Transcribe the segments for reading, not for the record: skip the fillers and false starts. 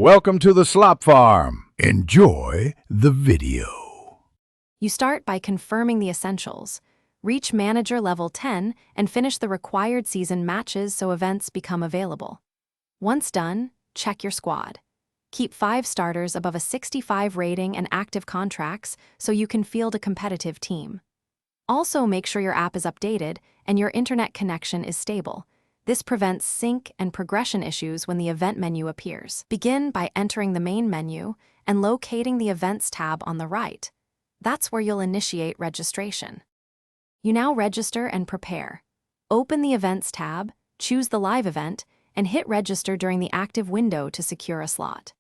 Welcome to the Slop Farm. Enjoy the video. You start by confirming the essentials. Reach Manager Level 10 and finish the required season matches so events become available. Once done, check your squad. Keep 5 starters above a 65 rating and active contracts so you can field a competitive team. Also, make sure your app is updated and your internet connection is stable. This prevents sync and progression issues when the event menu appears. Begin by entering the main menu and locating the Events tab on the right. That's where you'll initiate registration. You now register and prepare. Open the Events tab, choose the live event, and hit register during the active window to secure a slot.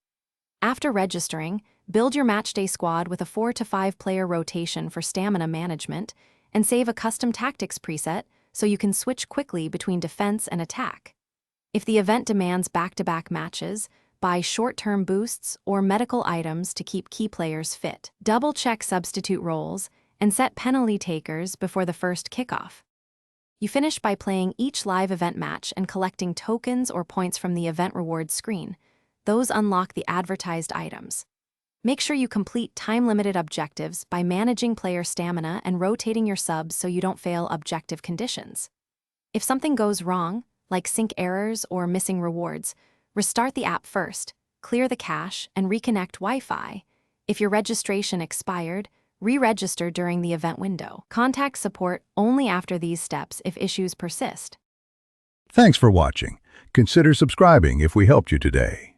After registering, build your matchday squad with a 4 to 5 player rotation for stamina management and save a custom tactics preset so you can switch quickly between defense and attack. If the event demands back-to-back matches, buy short-term boosts or medical items to keep key players fit. Double-check substitute roles and set penalty takers before the first kickoff. You finish by playing each live event match and collecting tokens or points from the event rewards screen. Those unlock the advertised items. Make sure you complete time-limited objectives by managing player stamina and rotating your subs so you don't fail objective conditions. If something goes wrong, like sync errors or missing rewards, restart the app first, clear the cache, and reconnect Wi-Fi. If your registration expired, re-register during the event window. Contact support only after these steps if issues persist. Thanks for watching. Consider subscribing if we helped you today.